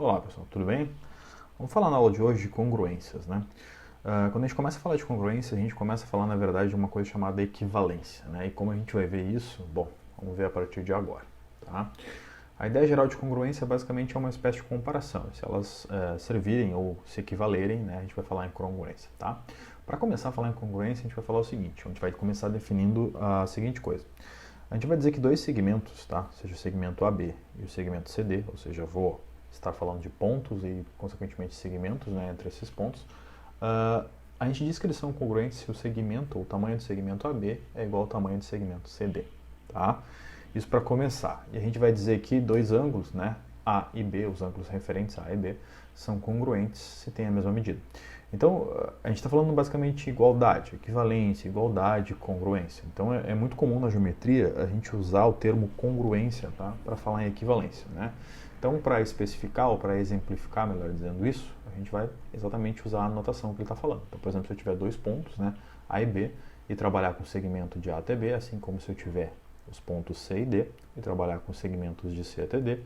Olá pessoal, tudo bem? Vamos falar na aula de hoje de congruências, né? Quando a gente começa a falar de congruência, a gente começa a falar na verdade de uma coisa chamada equivalência, né? E como a gente vai ver isso? Bom, vamos ver a partir de agora, tá? A ideia geral de congruência basicamente é uma espécie de comparação. Se elas servirem ou se equivalerem, né, a gente vai falar em congruência, tá? Para começar a falar em congruência, a gente vai falar o seguinte, a gente vai começar definindo a seguinte coisa. A gente vai dizer que dois segmentos, tá? Seja o segmento AB e o segmento CD, ou seja, eu vou estar falando de pontos e, consequentemente, segmentos, né, entre esses pontos. A gente diz que eles são congruentes se o segmento, ou o tamanho do segmento AB é igual ao tamanho do segmento CD, tá? Isso para começar. E a gente vai dizer que dois ângulos, né, A e B, os ângulos referentes A e B, são congruentes se têm a mesma medida. Então, a gente está falando basicamente de igualdade, equivalência, igualdade, congruência. Então, é muito comum na geometria a gente usar o termo congruência, tá, para falar em equivalência, né? Então, para especificar ou para exemplificar, melhor dizendo isso, a gente vai exatamente usar a notação que ele está falando. Então, por exemplo, se eu tiver dois pontos, né, A e B, e trabalhar com o segmento de A até B, assim como se eu tiver os pontos C e D, e trabalhar com segmentos de C até D,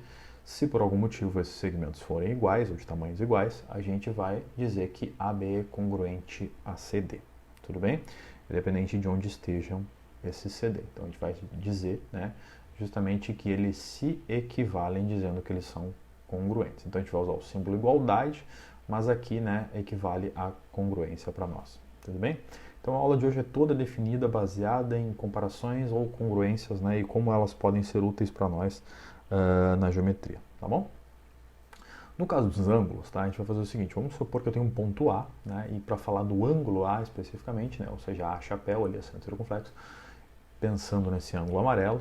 se por algum motivo esses segmentos forem iguais ou de tamanhos iguais, a gente vai dizer que AB é congruente a CD. Tudo bem? Independente de onde estejam esses CD. Então a gente vai dizer, né, justamente que eles se equivalem dizendo que eles são congruentes. Então a gente vai usar o símbolo igualdade, mas aqui, né, equivale a congruência para nós. Tudo bem? Então a aula de hoje é toda definida baseada em comparações ou congruências, né, e como elas podem ser úteis para nós na geometria, tá bom? No caso dos ângulos, tá, a gente vai fazer o seguinte, vamos supor que eu tenho um ponto A, né, e para falar do ângulo A especificamente, né, ou seja, A chapéu ali, centro circunflexo, pensando nesse ângulo amarelo,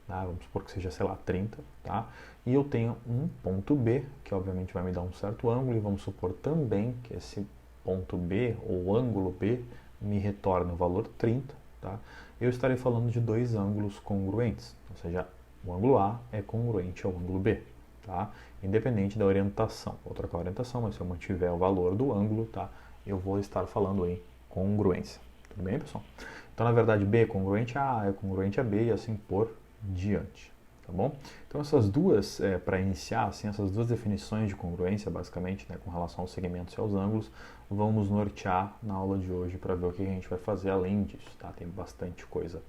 tá, vamos supor que seja, sei lá, 30, tá, e eu tenho um ponto B, que obviamente vai me dar um certo ângulo, e vamos supor também que esse ponto B, ou ângulo B, me retorna o valor 30, tá, eu estarei falando de dois ângulos congruentes, ou seja, o ângulo A é congruente ao ângulo B, tá? Independente da orientação. Vou trocar a orientação, mas se eu mantiver o valor do ângulo, tá? Eu vou estar falando em congruência. Tudo bem, pessoal? Então, na verdade, B é congruente a A, é congruente a B e assim por diante. Tá bom? Então, essas duas, para iniciar, assim, essas duas definições de congruência, basicamente, né, com relação aos segmentos e aos ângulos, vão nos nortear na aula de hoje para ver o que a gente vai fazer além disso, tá? Tem bastante coisa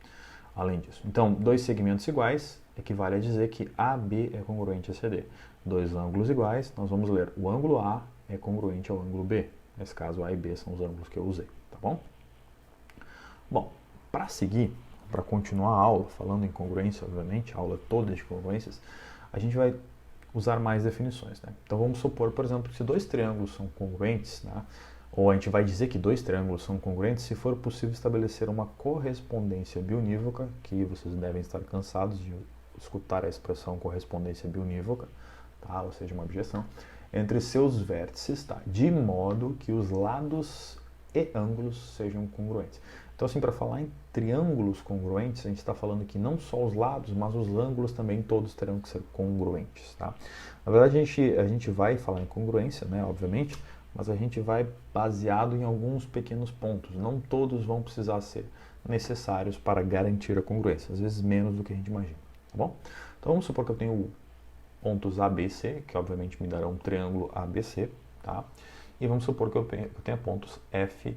além disso. Então, dois segmentos iguais equivale a dizer que AB é congruente a CD. Dois ângulos iguais, nós vamos ler o ângulo A é congruente ao ângulo B. Nesse caso, A e B são os ângulos que eu usei, tá bom? Bom, para seguir, para continuar a aula, falando em congruência, obviamente, a aula toda de congruências, a gente vai usar mais definições, né? Então, vamos supor, por exemplo, que se dois triângulos são congruentes, né? Ou a gente vai dizer que dois triângulos são congruentes se for possível estabelecer uma correspondência biunívoca, que vocês devem estar cansados de escutar a expressão correspondência biunívoca, tá? Ou seja, uma objeção, entre seus vértices, tá? De modo que os lados e ângulos sejam congruentes. Então, assim, para falar em triângulos congruentes, a gente está falando que não só os lados, mas os ângulos também todos terão que ser congruentes, tá? Na verdade, a gente vai falar em congruência, né, obviamente, mas a gente vai baseado em alguns pequenos pontos. Não todos vão precisar ser necessários para garantir a congruência, às vezes menos do que a gente imagina, tá bom? Então vamos supor que eu tenho pontos A, B e C, que obviamente me darão um triângulo ABC, tá? E vamos supor que eu tenha pontos F,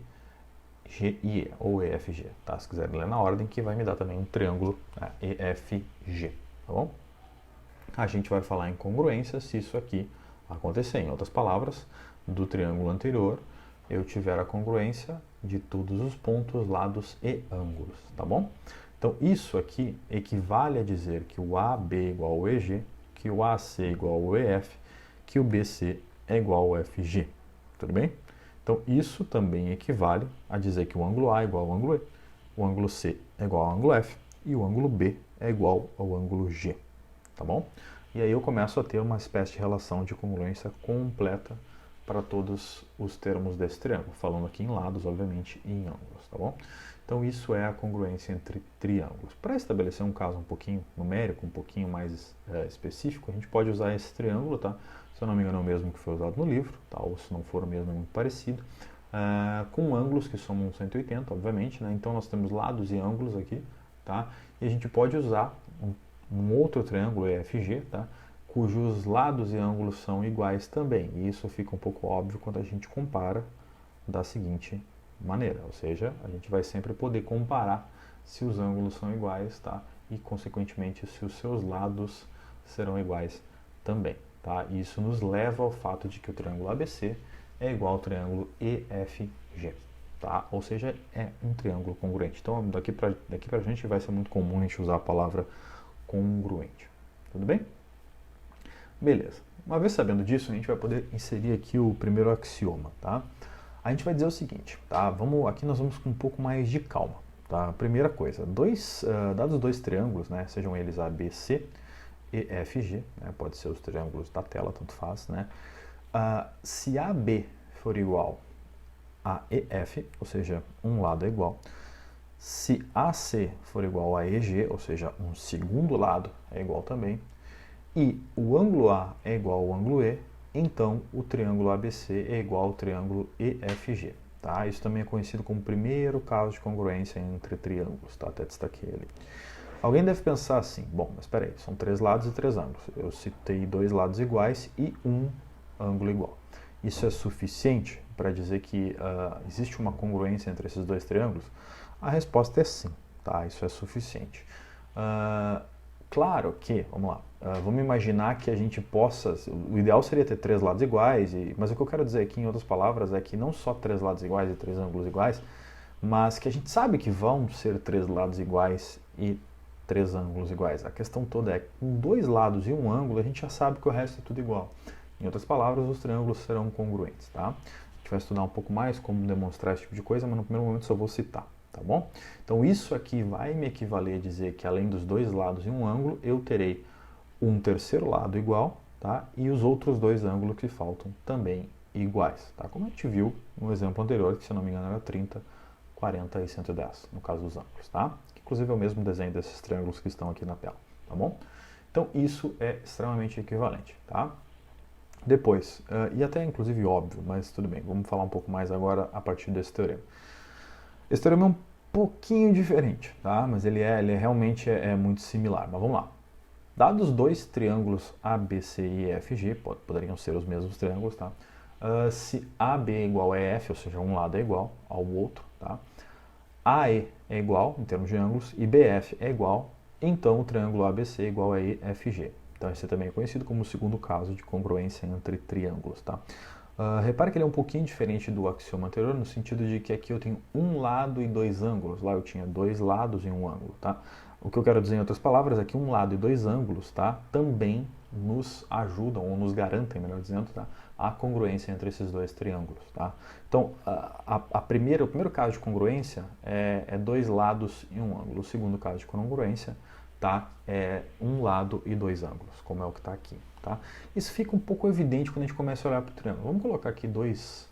G e E, ou EFG, tá? Se quiser ler na ordem, que vai me dar também um triângulo, né, EFG, tá bom? A gente vai falar em congruência se isso aqui acontecer. Em outras palavras, do triângulo anterior, eu tiver a congruência de todos os pontos, lados e ângulos, tá bom? Então, isso aqui equivale a dizer que o AB é igual ao EG, que o AC é igual ao EF, que o BC é igual ao FG, tudo bem? Então, isso também equivale a dizer que o ângulo A é igual ao ângulo E, o ângulo C é igual ao ângulo F e o ângulo B é igual ao ângulo G, tá bom? E aí eu começo a ter uma espécie de relação de congruência completa para todos os termos desse triângulo, falando aqui em lados, obviamente, e em ângulos, tá bom? Então isso é a congruência entre triângulos. Para estabelecer um caso um pouquinho numérico, um pouquinho mais específico, a gente pode usar esse triângulo, tá? Se eu não me engano é o mesmo que foi usado no livro, tá? Ou se não for o mesmo é muito parecido, com ângulos que somam 180, obviamente, né? Então nós temos lados e ângulos aqui, tá? E a gente pode usar um outro triângulo EFG, tá? cujos lados e ângulos são iguais também. E isso fica um pouco óbvio quando a gente compara da seguinte maneira, ou seja, a gente vai sempre poder comparar se os ângulos são iguais, tá? E consequentemente se os seus lados serão iguais também, tá? E isso nos leva ao fato de que o triângulo ABC é igual ao triângulo EFG, tá? Ou seja, é um triângulo congruente. Então daqui pra gente vai ser muito comum a gente usar a palavra congruente, tudo bem? Beleza. Uma vez sabendo disso, a gente vai poder inserir aqui o primeiro axioma, tá? A gente vai dizer o seguinte, tá? Aqui nós vamos com um pouco mais de calma, tá? Primeira coisa, dados dois triângulos, né? Sejam eles ABC e EFG, né? Pode ser os triângulos da tela, tanto faz, né? Se AB for igual a EF, ou seja, um lado é igual, se AC for igual a EG, ou seja, um segundo lado é igual também, e o ângulo A é igual ao ângulo E, então o triângulo ABC é igual ao triângulo EFG. Tá? Isso também é conhecido como o primeiro caso de congruência entre triângulos, tá? Até destaquei ali. Alguém deve pensar assim, bom, mas espera aí, são três lados e três ângulos. Eu citei dois lados iguais e um ângulo igual. Isso é suficiente para dizer que existe uma congruência entre esses dois triângulos? A resposta é sim, tá? Isso é suficiente. Claro que, vamos lá, vamos imaginar que a gente possa, o ideal seria ter três lados iguais, mas o que eu quero dizer aqui, em outras palavras, é que não só três lados iguais e três ângulos iguais, mas que a gente sabe que vão ser três lados iguais e três ângulos iguais. A questão toda é que com dois lados e um ângulo, a gente já sabe que o resto é tudo igual. Em outras palavras, os triângulos serão congruentes, tá? A gente vai estudar um pouco mais como demonstrar esse tipo de coisa, mas no primeiro momento só vou citar. Tá bom? Então isso aqui vai me equivaler a dizer que além dos dois lados e um ângulo, eu terei um terceiro lado igual, tá? E os outros dois ângulos que faltam também iguais, tá? Como a gente viu no exemplo anterior, que se não me engano era 30, 40 e 110, no caso dos ângulos, tá? Inclusive é o mesmo desenho desses triângulos que estão aqui na tela, tá bom? Então isso é extremamente equivalente, tá? Depois, e até inclusive óbvio, mas tudo bem, vamos falar um pouco mais agora a partir desse teorema. Esse teorema é um pouquinho diferente, tá? Mas ele realmente muito similar. Mas vamos lá. Dados dois triângulos ABC e EFG, poderiam ser os mesmos triângulos, tá? Se AB é igual a EF, ou seja, um lado é igual ao outro, tá? AE é igual, em termos de ângulos, e BF é igual, então o triângulo ABC é igual a EFG. Então esse também é conhecido como o segundo caso de congruência entre triângulos, tá? Repare que ele é um pouquinho diferente do axioma anterior, no sentido de que aqui eu tenho um lado e dois ângulos, lá eu tinha dois lados e um ângulo, tá? O que eu quero dizer em outras palavras é que um lado e dois ângulos, tá, também nos ajudam, ou nos garantem, melhor dizendo, tá, a congruência entre esses dois triângulos, tá? Então, o primeiro caso de congruência é dois lados e um ângulo. O segundo caso de congruência, tá, é um lado e dois ângulos, como é o que está aqui. Tá? Isso fica um pouco evidente quando a gente começa a olhar para o triângulo. Vamos colocar aqui dois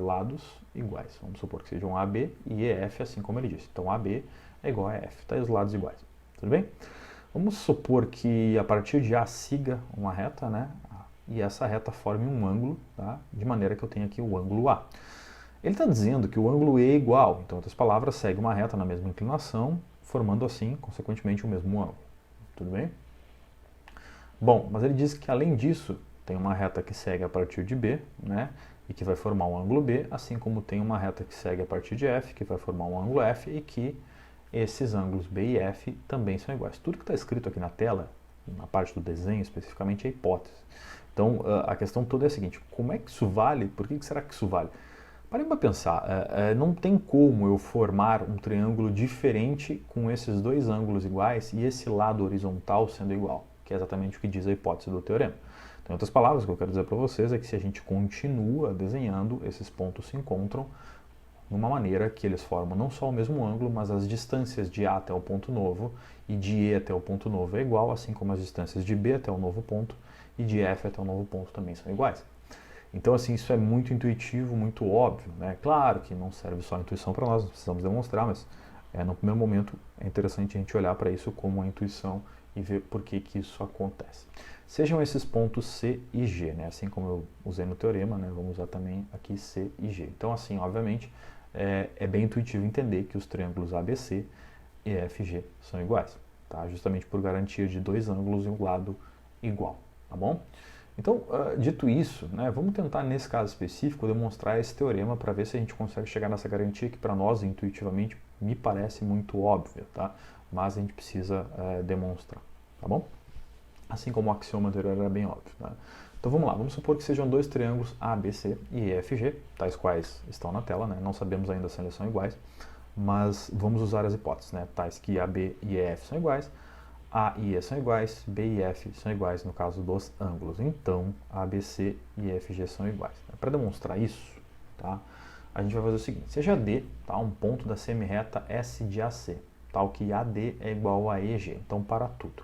lados iguais. Vamos supor que sejam AB e EF, assim como ele disse. Então, AB é igual a EF, tá? E os lados iguais. Tudo bem? Vamos supor que a partir de A siga uma reta, né? E essa reta forme um ângulo, tá? De maneira que eu tenha aqui o ângulo A. Ele está dizendo que o ângulo E é igual. Então, em outras palavras, segue uma reta na mesma inclinação, formando assim, consequentemente, o mesmo ângulo. Tudo bem? Bom, mas ele diz que além disso, tem uma reta que segue a partir de B, né, e que vai formar um ângulo B, assim como tem uma reta que segue a partir de F, que vai formar um ângulo F, e que esses ângulos B e F também são iguais. Tudo que está escrito aqui na tela, na parte do desenho especificamente, é hipótese. Então, a questão toda é a seguinte, como é que isso vale? Por que será que isso vale? Parem para pensar, não tem como eu formar um triângulo diferente com esses dois ângulos iguais e esse lado horizontal sendo igual, que é exatamente o que diz a hipótese do teorema. Então, em outras palavras, o que eu quero dizer para vocês é que se a gente continua desenhando, esses pontos se encontram de uma maneira que eles formam não só o mesmo ângulo, mas as distâncias de A até o ponto novo e de E até o ponto novo é igual, assim como as distâncias de B até o novo ponto e de F até o novo ponto também são iguais. Então, assim, isso é muito intuitivo, muito óbvio, né? Claro que não serve só a intuição para nós precisamos demonstrar, mas no primeiro momento é interessante a gente olhar para isso como uma intuição e ver por que isso acontece. Sejam esses pontos C e G, né? Assim como eu usei no teorema, né? Vamos usar também aqui C e G. Então, assim, obviamente, é bem intuitivo entender que os triângulos ABC e FG são iguais, tá? Justamente por garantia de dois ângulos e um lado igual, tá bom? Então, dito isso, né, vamos tentar nesse caso específico demonstrar esse teorema para ver se a gente consegue chegar nessa garantia que para nós intuitivamente me parece muito óbvia, tá? Mas a gente precisa demonstrar, tá bom? Assim como o axioma anterior era bem óbvio, tá? Então vamos lá, vamos supor que sejam dois triângulos ABC e EFG, tais quais estão na tela, né? Não sabemos ainda se eles são iguais, mas vamos usar as hipóteses, né? Tais que AB e EF são iguais, A e E são iguais, B e F são iguais no caso dos ângulos. Então, ABC e EFG são iguais. Para demonstrar isso, tá, a gente vai fazer o seguinte. Seja D, tá, um ponto da semirreta S de AC, tal que AD é igual a EG. Então, para tudo.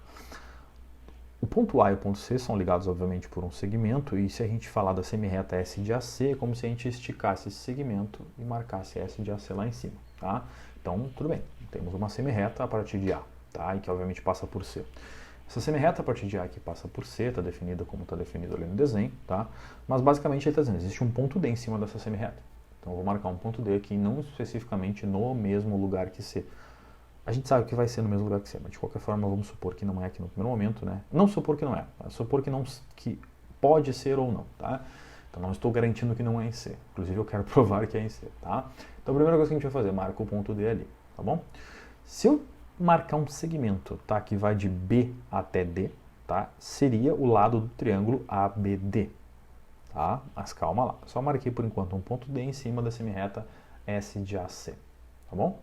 O ponto A e o ponto C são ligados, obviamente, por um segmento, e se a gente falar da semirreta S de AC, é como se a gente esticasse esse segmento e marcasse S de AC lá em cima, tá? Então, tudo bem, temos uma semirreta a partir de A, tá? E que, obviamente, passa por C. Essa semirreta a partir de A que passa por C está definida como está definido ali no desenho, tá? Mas, basicamente, ele está dizendo, existe um ponto D em cima dessa semirreta. Então, eu vou marcar um ponto D aqui, não especificamente no mesmo lugar que C. A gente sabe que vai ser no mesmo lugar que C, mas de qualquer forma vamos supor que não é aqui no primeiro momento, né? Não supor que não é, tá? Supor que, não, que pode ser ou não, tá? Então não estou garantindo que não é em C. Inclusive eu quero provar que é em C, tá? Então a primeira coisa que a gente vai fazer, marca o ponto D ali, tá bom? Se eu marcar um segmento, tá? Que vai de B até D, tá? Seria o lado do triângulo ABD, tá? Mas calma lá, só marquei por enquanto um ponto D em cima da semirreta S de AC, tá bom?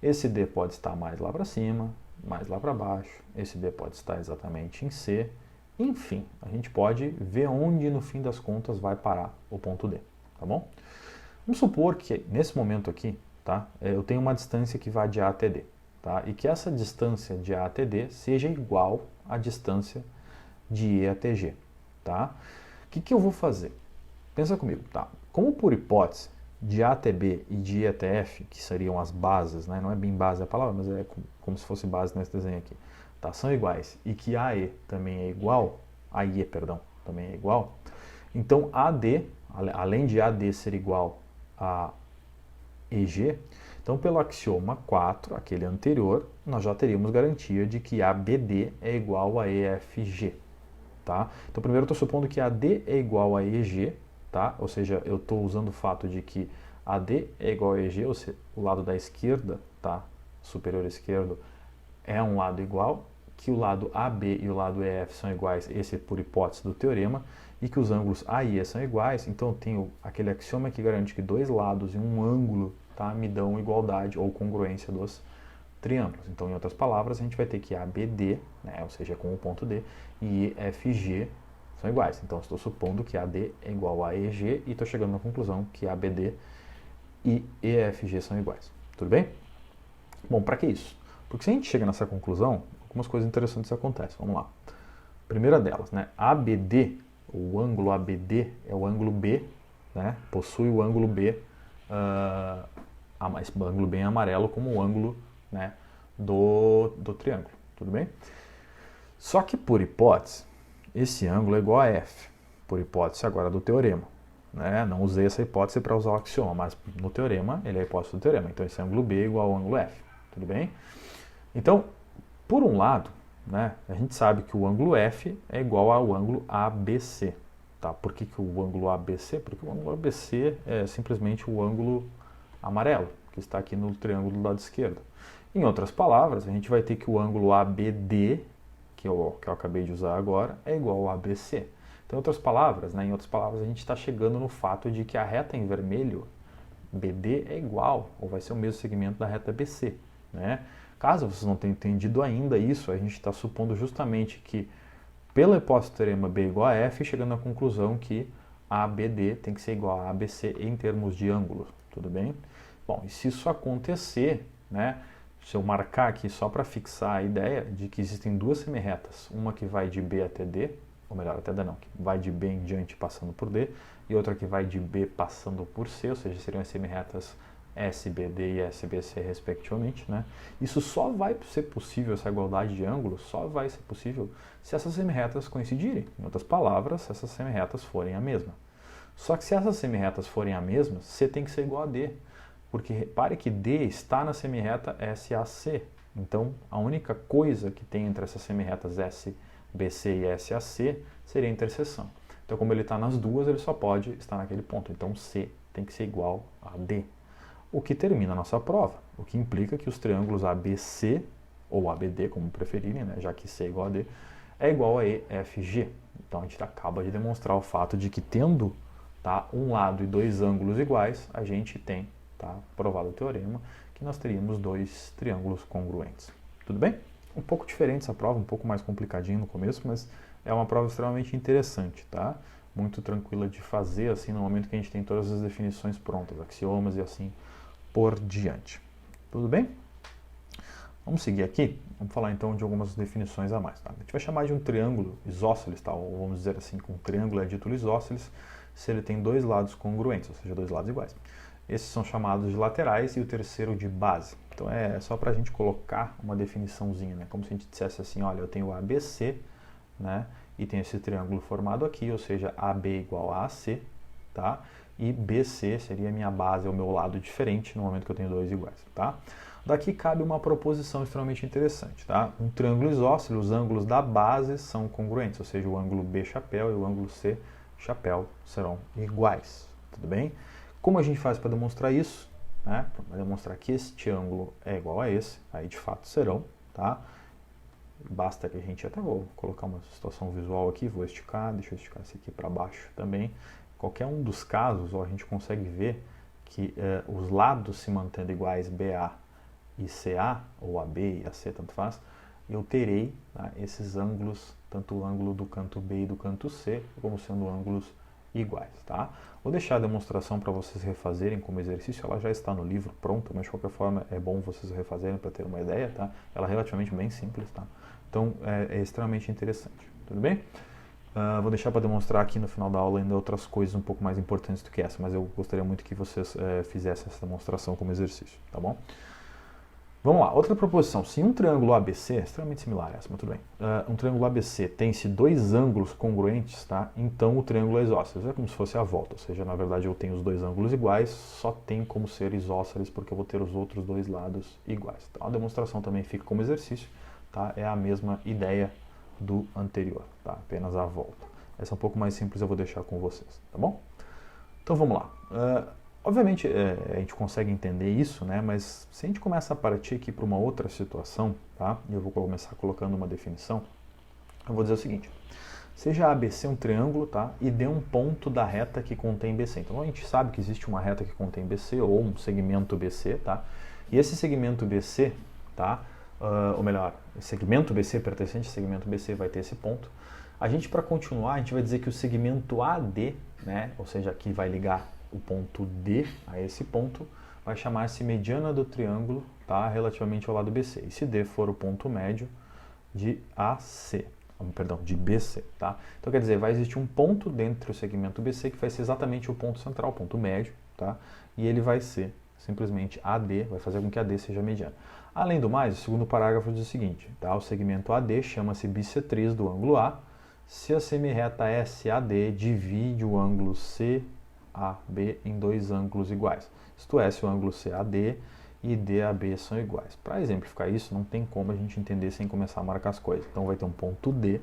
Esse D pode estar mais lá para cima, mais lá para baixo. Esse D pode estar exatamente em C. Enfim, a gente pode ver onde no fim das contas vai parar o ponto D, tá bom? Vamos supor que nesse momento aqui, tá, eu tenho uma distância que vai de A até D, tá? E que essa distância de A até D seja igual à distância de E até G, tá? O que eu vou fazer? Pensa comigo, tá? Como por hipótese, de A até B e de E até F, que seriam as bases, né? Não é bem base a palavra, mas é como se fosse base nesse desenho aqui, tá? São iguais, e que AE também é igual, AIE, perdão, também é igual, então AD, além de AD ser igual a EG, então pelo axioma 4, aquele anterior, nós já teríamos garantia de que ABD é igual a EFG, tá? Então primeiro eu estou supondo que AD é igual a EG, tá? Ou seja, eu estou usando o fato de que AD é igual a EG, ou seja, o lado da esquerda, tá? Superior esquerdo, é um lado igual, que o lado AB e o lado EF são iguais, esse é por hipótese do teorema, e que os ângulos A e E são iguais, então eu tenho aquele axioma que garante que dois lados e um ângulo, tá, me dão igualdade ou congruência dos triângulos. Então, em outras palavras, a gente vai ter que ABD, né, ou seja, com o ponto D, e EFG são iguais. Então, estou supondo que AD é igual a EG e estou chegando na conclusão que ABD e EFG são iguais. Tudo bem? Bom, para que isso? Porque se a gente chega nessa conclusão, algumas coisas interessantes acontecem. Vamos lá. Primeira delas, né? ABD, o ângulo ABD é o ângulo B, né? Possui o ângulo B, esse ângulo B em amarelo como o ângulo, né, do triângulo. Tudo bem? Só que por hipótese, esse ângulo é igual a F, por hipótese agora do teorema. Né? Não usei essa hipótese para usar o axioma, mas no teorema ele é a hipótese do teorema. Então esse ângulo B é igual ao ângulo F. Tudo bem? Então, por um lado, né, a gente sabe que o ângulo F é igual ao ângulo ABC. Tá? Por que o ângulo ABC? Porque o ângulo ABC é simplesmente o ângulo amarelo, que está aqui no triângulo do lado esquerdo. Em outras palavras, a gente vai ter que o ângulo ABD, que eu acabei de usar agora, é igual ao ABC. Então, em outras palavras, a gente está chegando no fato de que a reta em vermelho, BD, é igual, ou vai ser o mesmo segmento da reta BC. Né? Caso vocês não tenham entendido ainda isso, a gente está supondo justamente que, pela hipótese do teorema B igual a F, chegando à conclusão que ABD tem que ser igual a ABC em termos de ângulo. Tudo bem? Bom, e se isso acontecer, né, se eu marcar aqui só para fixar a ideia de que existem duas semirretas, uma que vai de B até D, ou melhor, até D não, que vai de B em diante passando por D, e outra que vai de B passando por C, ou seja, seriam as semirretas SBD e SBC respectivamente, né? Isso só vai ser possível, essa igualdade de ângulos, só vai ser possível se essas semirretas coincidirem. Em outras palavras, se essas semirretas forem a mesma. Só que se essas semirretas forem a mesma, C tem que ser igual a D, porque repare que D está na semirreta SAC. Então, a única coisa que tem entre essas semirretas SBC e SAC seria a interseção. Então, como ele está nas duas, ele só pode estar naquele ponto. Então, C tem que ser igual a D. O que termina a nossa prova, o que implica que os triângulos ABC, ou ABD, como preferirem, né, já que C é igual a D, é igual a EFG. Então, a gente acaba de demonstrar o fato de que tendo, tá, um lado e dois ângulos iguais, a gente tem, tá, provado o teorema, que nós teríamos dois triângulos congruentes. Tudo bem? Um pouco diferente essa prova, um pouco mais complicadinho no começo, mas é uma prova extremamente interessante, tá? Muito tranquila de fazer, assim, no momento que a gente tem todas as definições prontas, axiomas e assim por diante. Tudo bem? Vamos seguir aqui, vamos falar então de algumas definições a mais, tá? A gente vai chamar de um triângulo isósceles, tá? Ou vamos dizer assim, que um triângulo é dito isósceles se ele tem dois lados congruentes, ou seja, dois lados iguais. Esses são chamados de laterais e o terceiro de base. Então é só para a gente colocar uma definiçãozinha, né? Como se a gente dissesse assim, olha, eu tenho ABC, né? E tem esse triângulo formado aqui, ou seja, AB igual a AC, tá? E BC seria a minha base, é o meu lado diferente no momento que eu tenho dois iguais, tá? Daqui cabe uma proposição extremamente interessante, tá? Um triângulo isósceles, os ângulos da base são congruentes, ou seja, o ângulo B chapéu e o ângulo C chapéu serão iguais, tudo bem? Como a gente faz para demonstrar isso? Né? Para demonstrar que este ângulo é igual a esse, aí de fato serão, tá? Basta que a gente, até vou colocar uma situação visual aqui, vou esticar, deixa eu esticar esse aqui para baixo também. Qualquer um dos casos, ó, a gente consegue ver que os lados se mantendo iguais BA e CA, ou AB e AC, tanto faz, eu terei, tá, esses ângulos, tanto o ângulo do canto B e do canto C, como sendo ângulos iguais, tá? Vou deixar a demonstração para vocês refazerem como exercício, ela já está no livro pronta, mas de qualquer forma é bom vocês refazerem para ter uma ideia, tá? Ela é relativamente bem simples, tá? Então é extremamente interessante, tudo bem? Vou deixar para demonstrar aqui no final da aula ainda outras coisas um pouco mais importantes do que essa, mas eu gostaria muito que vocês fizessem essa demonstração como exercício, tá bom? Vamos lá, outra proposição. Se um triângulo ABC, extremamente similar a essa, mas tudo bem. Um triângulo ABC tem-se dois ângulos congruentes, tá? Então o triângulo é isósceles. É como se fosse a volta, ou seja, na verdade eu tenho os dois ângulos iguais, só tem como ser isósceles porque eu vou ter os outros dois lados iguais. Então a demonstração também fica como exercício, tá? É a mesma ideia do anterior, tá? Apenas a volta. Essa é um pouco mais simples, eu vou deixar com vocês, tá bom? Então vamos lá. Obviamente a gente consegue entender isso, né? Mas se a gente começa a partir aqui para uma outra situação, tá? E eu vou começar colocando uma definição, eu vou dizer o seguinte: seja ABC um triângulo, tá? E dê um ponto da reta que contém BC. Então a gente sabe que existe uma reta que contém BC ou um segmento BC, tá? E esse segmento BC, tá? Ou melhor, segmento BC pertencente ao segmento BC vai ter esse ponto. A gente, para continuar, a gente vai dizer que o segmento AD, né? Ou seja, aqui vai ligar o ponto D a esse ponto, vai chamar-se mediana do triângulo, tá, relativamente ao lado BC. E se D for o ponto médio de AC, perdão, de BC, tá? Então quer dizer, vai existir um ponto dentro do segmento BC que vai ser exatamente o ponto central, o ponto médio, tá? E ele vai ser simplesmente AD, vai fazer com que AD seja mediana. Além do mais, o segundo parágrafo diz o seguinte, tá? O segmento AD chama-se bissetriz do ângulo A se a semirreta SAD divide o ângulo CAB em dois ângulos iguais. Isto é, se o ângulo CAD e DAB são iguais. Para exemplificar isso, não tem como a gente entender sem começar a marcar as coisas. Então vai ter um ponto D,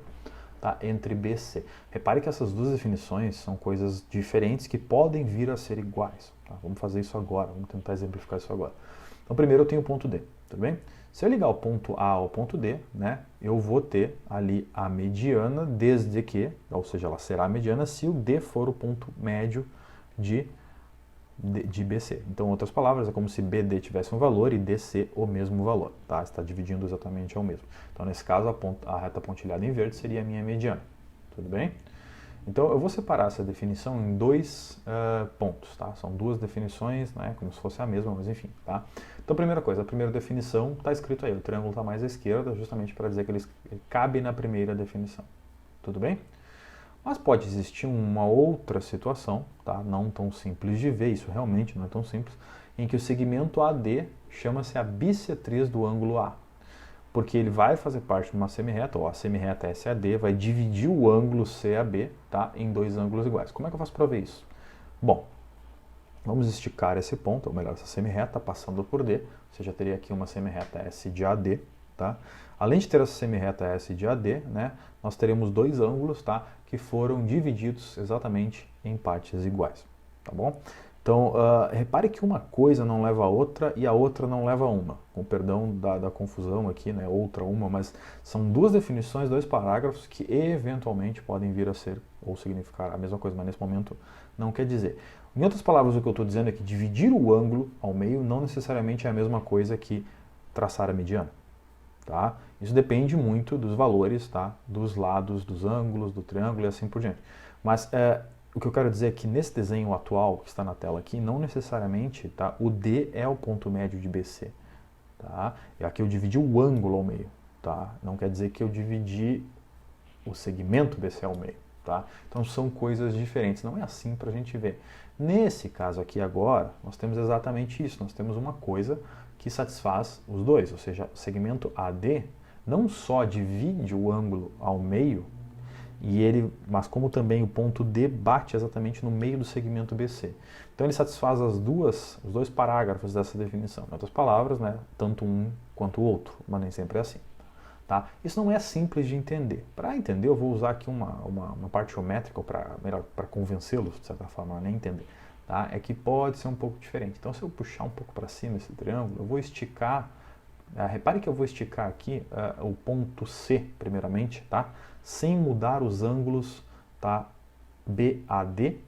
tá, entre BC. Repare que essas duas definições são coisas diferentes que podem vir a ser iguais. Tá? Vamos fazer isso agora, vamos tentar exemplificar isso agora. Então primeiro eu tenho o ponto D, tudo bem? Se eu ligar o ponto A ao ponto D, né, eu vou ter ali a mediana desde que, ou seja, ela será a mediana se o D for o ponto médio de BC. Então, em outras palavras, é como se BD tivesse um valor e DC o mesmo valor, tá? Está dividindo exatamente ao mesmo. Então, nesse caso, a reta pontilhada em verde seria a minha mediana, tudo bem? Então, eu vou separar essa definição em dois pontos, tá? São duas definições, né? Como se fosse a mesma, mas enfim, tá? Então, primeira coisa, a primeira definição está escrito aí, o triângulo está mais à esquerda, justamente para dizer que ele cabe na primeira definição, tudo bem? Mas pode existir uma outra situação, tá? Não tão simples de ver, isso realmente não é tão simples, em que o segmento AD chama-se a bissetriz do ângulo A, porque ele vai fazer parte de uma semirreta, ou a semirreta SAD vai dividir o ângulo CAB, tá, em dois ângulos iguais. Como é que eu faço para ver isso? Bom, vamos esticar esse ponto, ou melhor, essa semirreta passando por D, você já teria aqui uma semirreta S de AD, tá? Além de ter essa semirreta S de AD, né, nós teremos dois ângulos, tá, que foram divididos exatamente em partes iguais, tá bom? Então, repare que uma coisa não leva a outra e a outra não leva a uma. Com perdão da confusão aqui, né, outra, uma, mas são duas definições, dois parágrafos que eventualmente podem vir a ser ou significar a mesma coisa, mas nesse momento não quer dizer. Em outras palavras, o que eu estou dizendo é que dividir o ângulo ao meio não necessariamente é a mesma coisa que traçar a mediana. Tá? Isso depende muito dos valores, tá? Dos lados, dos ângulos, do triângulo e assim por diante. Mas o que eu quero dizer é que nesse desenho atual que está na tela aqui, não necessariamente, tá? O D é o ponto médio de BC. Tá? E aqui eu dividi o ângulo ao meio. Tá? Não quer dizer que eu dividi o segmento BC ao meio. Tá? Então são coisas diferentes. Não é assim para a gente ver. Nesse caso aqui agora, nós temos exatamente isso. Nós temos uma coisa que satisfaz os dois, ou seja, o segmento AD não só divide o ângulo ao meio, mas como também o ponto D bate exatamente no meio do segmento BC. Então ele satisfaz os dois parágrafos dessa definição. Em outras palavras, né, tanto um quanto o outro, mas nem sempre é assim. Tá? Isso não é simples de entender. Para entender, eu vou usar aqui uma parte geométrica para convencê-los, de certa forma, a nem entender. Tá? É que pode ser um pouco diferente. Então, se eu puxar um pouco para cima esse triângulo, eu vou esticar. Repare que eu vou esticar aqui o ponto C, primeiramente, tá? Sem mudar os ângulos, tá? BAD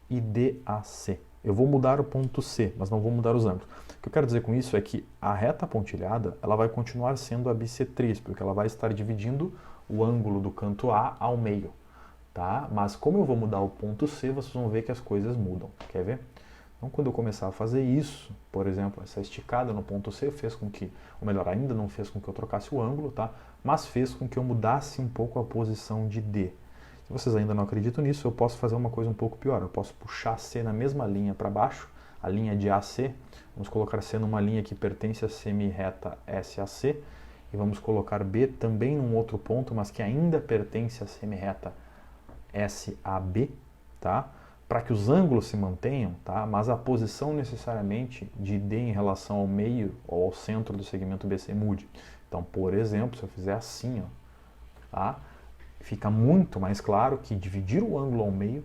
e DAC. Eu vou mudar o ponto C, mas não vou mudar os ângulos. O que eu quero dizer com isso é que a reta pontilhada ela vai continuar sendo a bissetriz, porque ela vai estar dividindo o ângulo do canto A ao meio. Tá? Mas como eu vou mudar o ponto C, vocês vão ver que as coisas mudam. Quer ver? Então, quando eu começar a fazer isso, por exemplo, essa esticada no ponto C fez com que, ou melhor, ainda não fez com que eu trocasse o ângulo, tá? Mas fez com que eu mudasse um pouco a posição de D. Se vocês ainda não acreditam nisso, eu posso fazer uma coisa um pouco pior. Eu posso puxar C na mesma linha para baixo, a linha de AC. Vamos colocar C numa linha que pertence à semirreta SAC. E vamos colocar B também num outro ponto, mas que ainda pertence à semirreta SAB, tá? Para que os ângulos se mantenham, tá? Mas a posição necessariamente de D em relação ao meio ou ao centro do segmento BC mude. Então, por exemplo, se eu fizer assim, ó, tá? Fica muito mais claro que dividir o ângulo ao meio,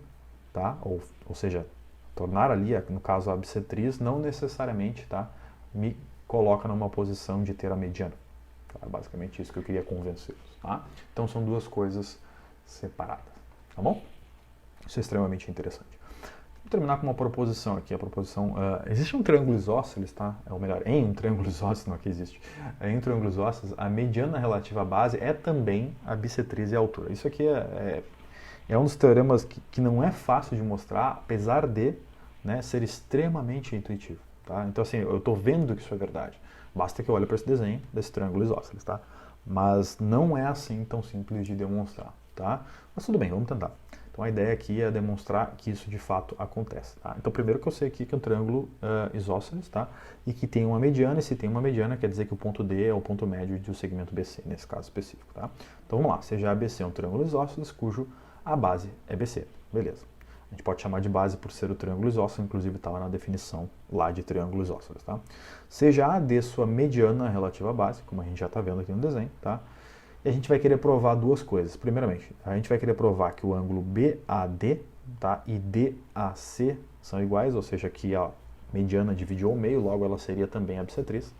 tá? Ou seja, tornar ali, no caso a bissetriz, não necessariamente, tá? Me coloca numa posição de ter a mediana. Tá? Basicamente isso que eu queria convencê-los, tá? Então são duas coisas separadas. Tá bom? Isso é extremamente interessante. Vou terminar com uma proposição aqui. A proposição... existe um triângulo isósceles, tá? Ou melhor, em um triângulo isósceles, não aqui existe. Em um triângulo isósceles, a mediana relativa à base é também a bissetriz e a altura. Isso aqui é um dos teoremas que não é fácil de mostrar, apesar de, né, ser extremamente intuitivo. Tá? Então, assim, eu estou vendo que isso é verdade. Basta que eu olhe para esse desenho desse triângulo isósceles, tá? Mas não é assim tão simples de demonstrar. Tá? Mas tudo bem, vamos tentar. Então a ideia aqui é demonstrar que isso de fato acontece. Tá? Então primeiro que eu sei aqui que é um triângulo isósceles, tá? E que tem uma mediana, e se tem uma mediana quer dizer que o ponto D é o ponto médio do segmento BC, nesse caso específico. Tá? Então vamos lá, seja ABC é um triângulo isósceles cujo a base é BC. Beleza. A gente pode chamar de base por ser o triângulo isósceles, inclusive está lá na definição lá de triângulo isósceles. Tá? Seja AD sua mediana relativa à base, como a gente já está vendo aqui no desenho, tá? E a gente vai querer provar duas coisas. Primeiramente, a gente vai querer provar que o ângulo BAD, tá, e DAC são iguais, ou seja, que a mediana dividiu ao meio, logo ela seria também a bissetriz.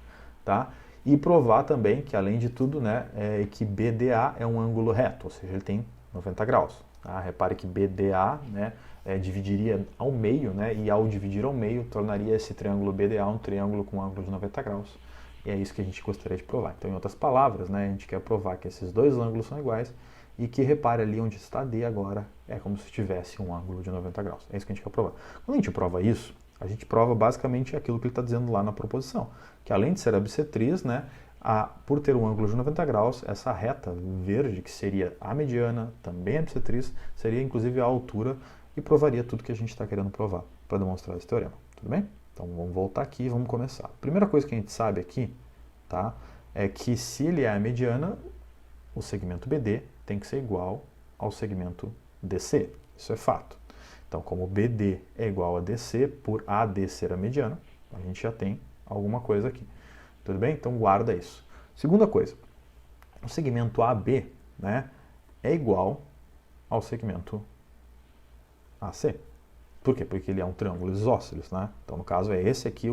Tá? E provar também que, além de tudo, né, que BDA é um ângulo reto, ou seja, ele tem 90 graus. Tá? Repare que BDA, né, dividiria ao meio, né, e ao dividir ao meio, tornaria esse triângulo BDA um triângulo com ângulo de 90 graus. E é isso que a gente gostaria de provar. Então, em outras palavras, né, a gente quer provar que esses dois ângulos são iguais e que, repare ali onde está D agora, é como se tivesse um ângulo de 90 graus. É isso que a gente quer provar. Quando a gente prova isso, a gente prova basicamente aquilo que ele está dizendo lá na proposição, que além de ser a bissetriz, né, por ter um ângulo de 90 graus, essa reta verde, que seria a mediana, também a bissetriz, seria inclusive a altura e provaria tudo que a gente está querendo provar para demonstrar esse teorema. Tudo bem? Então vamos voltar aqui e vamos começar. A primeira coisa que a gente sabe aqui, tá, é que se ele é a mediana, o segmento BD tem que ser igual ao segmento DC. Isso é fato. Então, como BD é igual a DC, por AD ser a mediana, a gente já tem alguma coisa aqui. Tudo bem? Então guarda isso. Segunda coisa, o segmento AB, né, é igual ao segmento AC. Por quê? Porque ele é um triângulo isósceles, né? Então, no caso, é esse aqui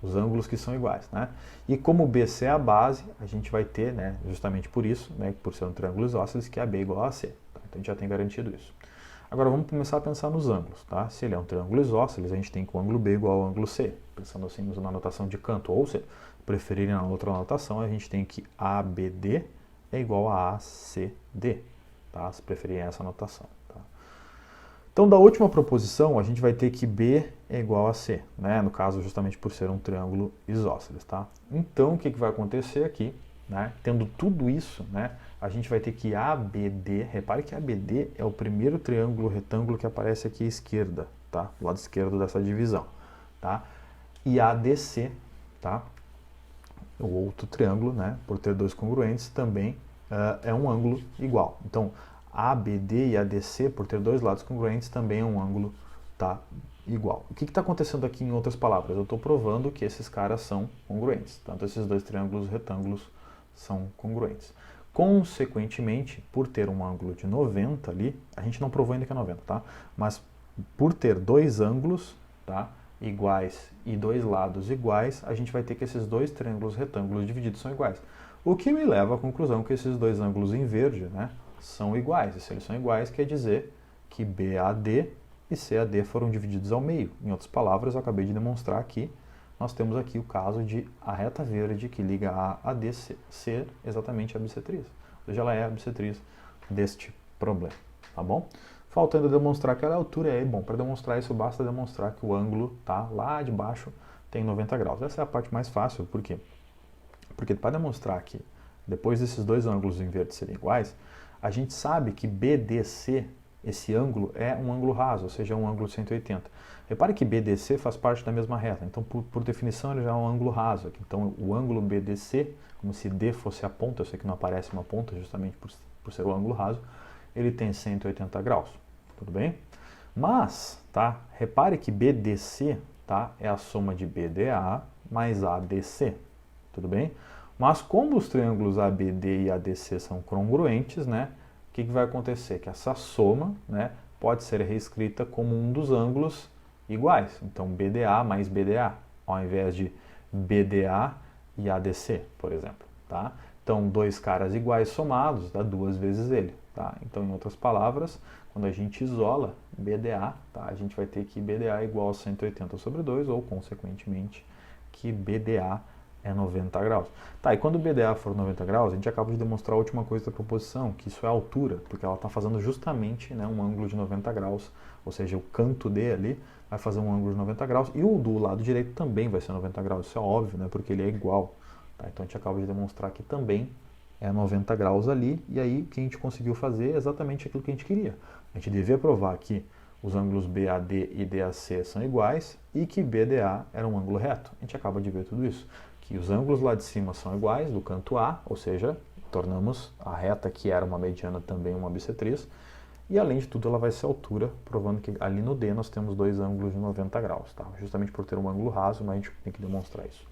os ângulos que são iguais, né? E como o BC é a base, a gente vai ter, né, justamente por isso, né, por ser um triângulo isósceles, que AB é igual a AC. Tá? Então, a gente já tem garantido isso. Agora, vamos começar a pensar nos ângulos, tá? Se ele é um triângulo isósceles, a gente tem que o ângulo B é igual ao ângulo C. Pensando assim na notação de canto, ou se preferirem na outra notação, a gente tem que ABD é igual a ACD, tá? Se preferirem essa notação. Então, da última proposição, a gente vai ter que B é igual a C, né? No caso, justamente por ser um triângulo isósceles, tá? Então, o que vai acontecer aqui, né? Tendo tudo isso, né? A gente vai ter que ABD, repare que ABD é o primeiro triângulo retângulo que aparece aqui à esquerda, tá? Do lado esquerdo dessa divisão, tá? E ADC, tá? O outro triângulo, né? Por ter dois congruentes, também é um ângulo igual. Então, ABD e ADC, por ter dois lados congruentes, também é um ângulo, tá, igual. O que está acontecendo aqui em outras palavras? Eu estou provando que esses caras são congruentes. Tanto esses dois triângulos retângulos são congruentes. Consequentemente, por ter um ângulo de 90 ali, a gente não provou ainda que é 90, tá? Mas por ter dois ângulos, tá, iguais e dois lados iguais, a gente vai ter que esses dois triângulos retângulos divididos são iguais. O que me leva à conclusão que esses dois ângulos em verde, né, são iguais. E se eles são iguais, quer dizer que BAD e CAD foram divididos ao meio. Em outras palavras, eu acabei de demonstrar aqui, nós temos aqui o caso de a reta verde que liga a AD ser exatamente a bissetriz. Ou seja, ela é a bissetriz deste problema, tá bom? Falta ainda demonstrar que ela é a altura, e aí, bom, para demonstrar isso, basta demonstrar que o ângulo, tá, lá de baixo tem 90 graus. Essa é a parte mais fácil, por quê? Porque para demonstrar que depois desses dois ângulos em verde serem iguais, a gente sabe que BDC, esse ângulo, é um ângulo raso, ou seja, um ângulo de 180. Repare que BDC faz parte da mesma reta, então por definição ele já é um ângulo raso. Então o ângulo BDC, como se D fosse a ponta, eu sei que não aparece uma ponta justamente por ser o ângulo raso, ele tem 180 graus, tudo bem? Mas, tá, repare que BDC, tá, é a soma de BDA mais ADC, tudo bem? Mas como os triângulos ABD e ADC são congruentes, né, o que vai acontecer? Que essa soma, né, pode ser reescrita como um dos ângulos iguais. Então, BDA mais BDA, ao invés de BDA e ADC, por exemplo. Tá? Então, dois caras iguais somados dá duas vezes ele. Tá? Então, em outras palavras, quando a gente isola BDA, tá, a gente vai ter que BDA é igual a 180 sobre 2, ou, consequentemente, que BDA é 90 graus. Tá, e quando o BDA for 90 graus, a gente acaba de demonstrar a última coisa da proposição, que isso é a altura, porque ela está fazendo justamente, né, um ângulo de 90 graus, ou seja, o canto D ali vai fazer um ângulo de 90 graus, e o do lado direito também vai ser 90 graus, isso é óbvio, né, porque ele é igual. Tá? Então a gente acaba de demonstrar que também é 90 graus ali, e aí o que a gente conseguiu fazer é exatamente aquilo que a gente queria. A gente devia provar que os ângulos BAD e DAC são iguais e que BDA era um ângulo reto. A gente acaba de ver tudo isso. Que os ângulos lá de cima são iguais, do canto A, ou seja, tornamos a reta que era uma mediana também uma bissetriz, e além de tudo ela vai ser altura, provando que ali no D nós temos dois ângulos de 90 graus, tá? Justamente por ter um ângulo raso, mas a gente tem que demonstrar isso.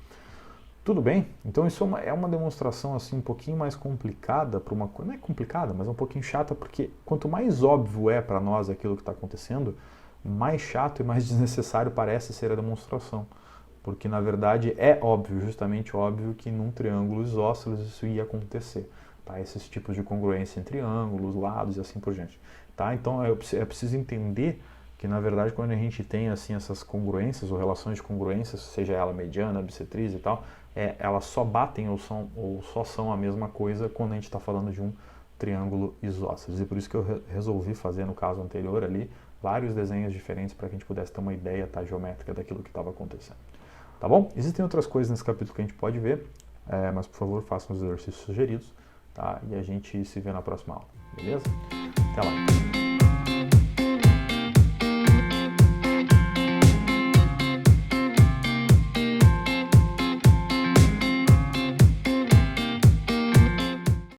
Tudo bem? Então isso é uma demonstração assim um pouquinho mais complicada, para uma coisa, não é complicada, mas é um pouquinho chata, porque quanto mais óbvio é para nós aquilo que está acontecendo, mais chato e mais desnecessário parece ser a demonstração. Porque, na verdade, é óbvio, justamente óbvio, que num triângulo isósceles isso ia acontecer. Tá? Esses tipos de congruência entre ângulos, lados e assim por diante. Tá? Então, é preciso entender que, na verdade, quando a gente tem assim, essas congruências ou relações de congruências, seja ela mediana, bissetriz e tal, elas só batem ou só são a mesma coisa quando a gente está falando de um triângulo isósceles. E por isso que eu resolvi fazer, no caso anterior ali, vários desenhos diferentes para que a gente pudesse ter uma ideia, tá, geométrica daquilo que estava acontecendo. Tá bom? Existem outras coisas nesse capítulo que a gente pode ver, mas por favor façam os exercícios sugeridos, tá? E a gente se vê na próxima aula, beleza? Até lá!